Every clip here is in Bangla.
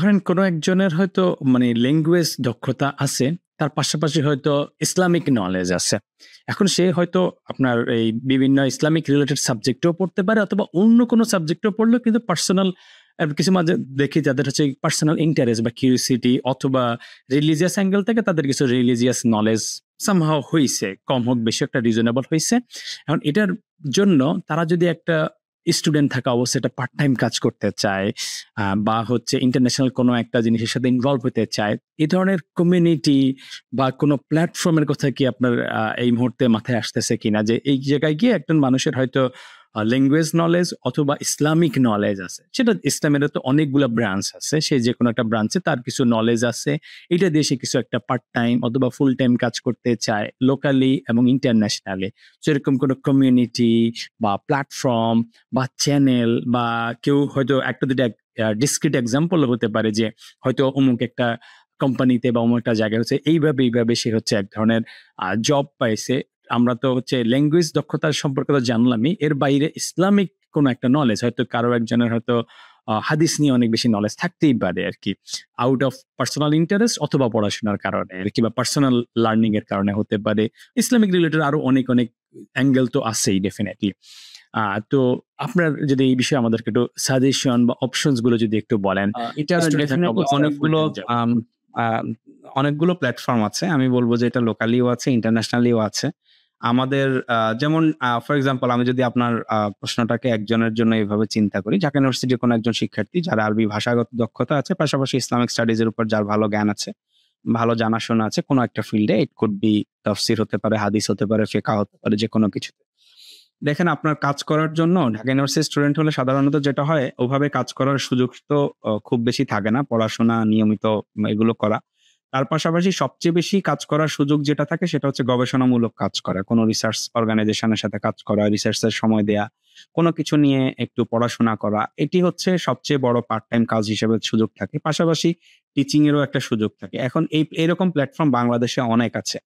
ধরেন কোনো একজনের হয়তো মানে ল্যাঙ্গুয়েজ দক্ষতা আছে, তার পাশাপাশি হয়তো ইসলামিক নলেজ আছে। এখন সে হয়তো আপনার এই বিভিন্ন ইসলামিক রিলেটেড সাবজেক্টেও পড়তে পারে অথবা অন্য কোনো সাবজেক্টেও পড়লেও কিন্তু পার্সোনাল কিছু মাঝে দেখি যাদের হচ্ছে পার্সোনাল ইন্টারেস্ট বা কিউরিসিটি অথবা রিলিজিয়াস অ্যাঙ্গেল থেকে তাদের কিছু রিলিজিয়াস নলেজ সামহাও হইছে, কম হোক বেশি একটা রিজনেবল হইছে। এখন এটার জন্য তারা যদি একটা স্টুডেন্ট থাকা অবস্থায় একটা পার্ট টাইম কাজ করতে চায় বা হচ্ছে ইন্টারন্যাশনাল কোনো একটা জিনিসের সাথে ইনভলভ হতে চায়, এই ধরনের কমিউনিটি বা কোনো প্ল্যাটফর্মের কথা কি আপনার এই মুহূর্তে মাথায় আসতেছে কিনা, যে এই জায়গায় গিয়ে একজন মানুষের হয়তো ল্যাঙ্গুয়েজ নলেজ অথবা ইসলামিক নলেজ আছে, সেটা ইসলামের তো অনেকগুলো ব্রাঞ্চ আছে, সে যে কোনো একটা ব্রাঞ্চে তার কিছু নলেজ আছে, এটা দিয়ে সে কিছু একটা পার্ট টাইম অথবা ফুল টাইম কাজ করতে চায় লোকালি এবং ইন্টারন্যাশনালি। সেরকম কোনো কমিউনিটি বা প্ল্যাটফর্ম বা চ্যানেল বা কেউ হয়তো একটা দুটা ডিসক্রিট এক্সাম্পল হতে পারে যে হয়তো অমুক একটা কোম্পানিতে বা অমুক একটা জায়গায় হচ্ছে এইভাবে সে হচ্ছে এক ধরনের জব পাইছে। আমরা তো হচ্ছে ল্যাঙ্গুয়েজ দক্ষতার সম্পর্কে তো জানলামই, এর বাইরে ইসলামিক কোনো একটা নলেজ হয়তো কারো একজনের হয়তো হাদিস নিয়ে অনেক বেশি নলেজ থাকতেই পারে আর কি, আউট অফ পার্সোনাল ইন্টারেস্ট অথবা পড়াশোনার কারণে আর কি, বা পার্সোনাল লার্নিং এর কারণে হতে পারে। ইসলামিক রিলেটেড আরো অনেক অনেক অ্যাঙ্গেল তো আছেই ডেফিনেটলি। তো আপনার যদি এই বিষয়ে আমাদেরকে একটু সাজেশন বা অপশনস গুলো যদি একটু বলেন। এটা Student থাকা ডেফিনেটলি অবস্থায় full অনেকগুলো time job। অনেকগুলো প্ল্যাটফর্ম আছে। আমি বলব যে এটা লোকালিও আছে, ইন্টারন্যাশনালিও আছে। আমাদের যেমন ফর এক্সাম্পল আমি যদি আপনার প্রশ্নটাকে একজনের জন্য এভাবে চিন্তা করি, ঢাকা ইউনিভার্সিটির কোনো একজন শিক্ষার্থী যার আরবি ভাষাগত দক্ষতা আছে, পাশাপাশি ইসলামিক স্টাডিজ এর উপর যার ভালো জ্ঞান আছে, ভালো জানাশোনা আছে কোনো একটা ফিল্ডে, ইট কুড বি তাফসীর হতে পারে, হাদিস হতে পারে, ফিকহ হতে পারে, যেকোনো কিছুতে। দেখেন আপনার কাজ করার জন্য ঢাকা ইউনিভার্সিটির স্টুডেন্ট হলে সাধারণত যেটা হয় ওভাবে কাজ করার সুযোগ তো খুব বেশি থাকে না, পড়াশোনা নিয়মিত এগুলো করা। তার পাশাপাশি সবচেয়ে বেশি কাজ করার সুযোগ যেটা থাকে সেটা হচ্ছে গবেষণামূলক কাজ করা, কোনো রিসার্চ অর্গানাইজেশনের সাথে কাজ করা, রিসার্চের সময় দেয়া, কোনো কিছু নিয়ে একটু পড়াশোনা করা। এটি হচ্ছে সবচেয়ে বড় পার্ট টাইম কাজ হিসেবে সুযোগ থাকে। পাশাপাশি টিচিং এরও একটা সুযোগ থাকে। এখন এরকম প্ল্যাটফর্ম বাংলাদেশে অনেক আছে।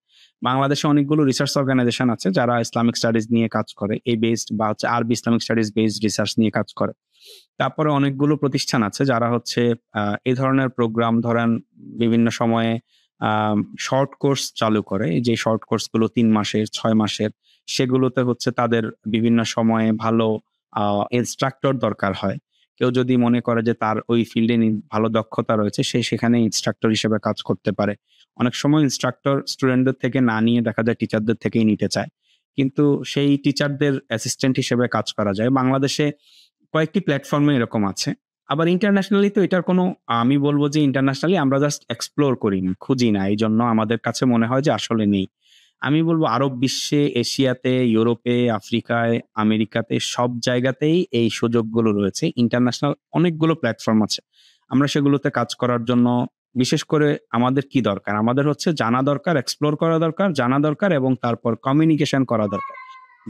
বাংলাদেশে অনেকগুলো রিসার্চ অর্গানাইজেশন আছে যারা ইসলামিক স্টাডিজ নিয়ে কাজ করে, এই বেসড বা হচ্ছে আরবি ইসলামিক স্টাডিজ বেসড রিসার্চ নিয়ে কাজ করে। তারপরে অনেকগুলো প্রতিষ্ঠান আছে যারা হচ্ছে এই ধরনের প্রোগ্রাম ধরেন বিভিন্ন সময়ে শর্ট কোর্স চালু করে। যে শর্ট কোর্স গুলো ৩ মাসের, ৬ মাসের, সেগুলোতে হচ্ছে তাদের বিভিন্ন সময়ে ভালো ইনস্ট্রাক্টর দরকার হয়। কেউ যদি মনে করে যে তার ওই ফিল্ডে ভালো দক্ষতা রয়েছে, সে সেখানে ইনস্ট্রাক্টর হিসেবে কাজ করতে পারে। অনেক সময় ইনস্ট্রাক্টর স্টুডেন্টদের থেকে না নিয়ে দেখা যায় টিচারদের থেকেই নিতে চায়। কিন্তু সেই টিচারদের অ্যাসিস্ট্যান্ট হিসেবে কাজ করা যায়। বাংলাদেশে কয়েকটি প্ল্যাটফর্মে এরকম আছে। আবার ইন্টারন্যাশনালি তো এটার কোনো আমি বলব যে ইন্টারন্যাশনালি আমরা জাস্ট এক্সপ্লোর করি না, খুঁজি না। এইজন্য আমাদের কাছে মনে হয় যে আসলে নেই। আমি বলব আরব বিশ্বে, এশিয়াতে, ইউরোপে, আফ্রিকায়, আমেরিকাতে সব জায়গাতেই এই সুযোগগুলো রয়েছে। ইন্টারন্যাশনাল অনেকগুলো প্ল্যাটফর্ম আছে। আমরা সেগুলোতে কাজ করার জন্য বিশেষ করে আমাদের কি দরকার? আমাদের হচ্ছে জানা দরকার, এক্সপ্লোর করা দরকার, জানা দরকার এবং তারপর কমিউনিকেশন করা দরকার।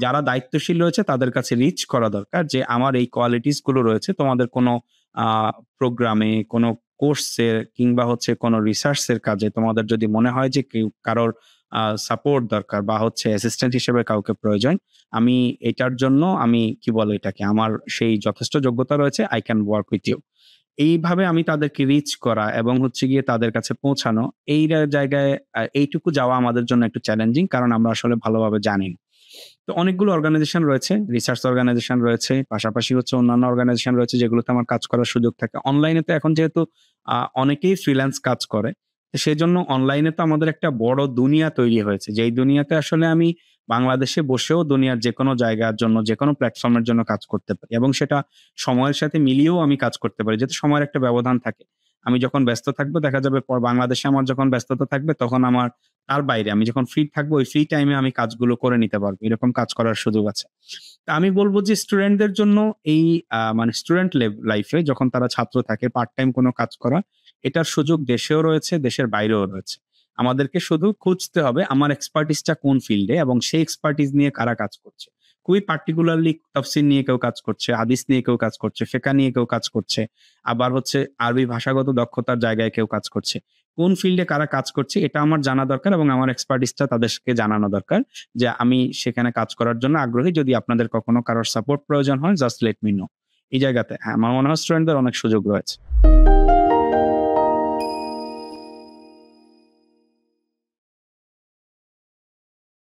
যারা দায়িত্বশীল রয়েছে তাদের কাছে রিচ করা দরকার যে আমার এই কোয়ালিটিস গুলো রয়েছে, তোমাদের কোনো প্রোগ্রামে, কোনো কোর্সে কিংবা হচ্ছে কোনো রিসার্চ এর কাজে তোমাদের যদি মনে হয় যে কারোর সাপোর্ট দরকার বা হচ্ছে অ্যাসিস্ট্যান্ট হিসেবে কাউকে প্রয়োজন, আমি এটার জন্য আমি কি বলে এটাকে, আমার সেই যথেষ্ট যোগ্যতা রয়েছে, I can work with you. এইভাবে আমি তাদেরকে রিচ করা এবং হচ্ছে গিয়ে তাদের কাছে পৌঁছানো, এই জায়গায় এইটুকু যাওয়া আমাদের জন্য একটু চ্যালেঞ্জিং, কারণ আমরা আসলে ভালোভাবে জানি না। তো অনেকগুলো অর্গানাইজেশন রয়েছে, রিসার্চ অর্গানাইজেশন রয়েছে, পাশাপাশি হচ্ছে অন্যান্য অর্গানাইজেশন রয়েছে যেগুলোতে আমার কাজ করার সুযোগ থাকে। অনলাইনে তো এখন যেহেতু অনেকেই ফ্রিল্যান্স কাজ করে, তো সেজন্য অনলাইনে তো আমাদের একটা বড় দুনিয়া তৈরি হয়েছে। যেই দুনিয়াতে আসলে আমি বাংলাদেশে বসেও দুনিয়ার যেকোনো জায়গার জন্য, যেকোনো প্ল্যাটফর্মের জন্য কাজ করতে পারি এবং সেটা সময়ের সাথে মিলিয়েও আমি কাজ করতে পারি। যেহেতু সময়ের একটা ব্যবধান থাকে। আমি যখন ব্যস্ত থাকবো দেখা যাবে বাংলাদেশে আমার যখন ব্যস্ততা থাকবে তখন আমার তার বাইরে আমি যখন ফ্রি থাকবো ওই ফ্রি টাইমে আমি কাজগুলো করে নিতে পারবো। এরকম কাজ করার সুযোগ আছে। তা আমি বলব যে স্টুডেন্টদের জন্য এই মানে স্টুডেন্ট লাইফে যখন তারা ছাত্র থাকে পার্ট টাইম কোনো কাজ করা, এটার সুযোগ দেশেও রয়েছে, দেশের বাইরেও রয়েছে। আমাদেরকে শুধু খুঁজতে হবে আমার এক্সপার্টিসটা কোন ফিল্ডে এবং সেই এক্সপার্টিস নিয়ে কারা কাজ করছে। খুবই পার্টিকুলারলি তাফসীর নিয়ে কেউ কাজ করছে, হাদিস নিয়ে কেউ কাজ করছে, ফিকহ নিয়ে কেউ কাজ করছে, আবার হচ্ছে আরবি ভাষাগত দক্ষতার জায়গায় কেউ কাজ করছে। কোন ফিল্ডে কারা কাজ করছে এটা আমার জানা দরকার এবং আমার এক্সপার্টিসটা তাদেরকে জানানো দরকার যে আমি সেখানে কাজ করার জন্য আগ্রহী। যদি আপনাদের কখনো কারোর সাপোর্ট প্রয়োজন হয় জাস্ট লেট মি নো। এই জায়গাতে আমার মনে হয় স্টুডেন্টদের অনেক সুযোগ রয়েছে।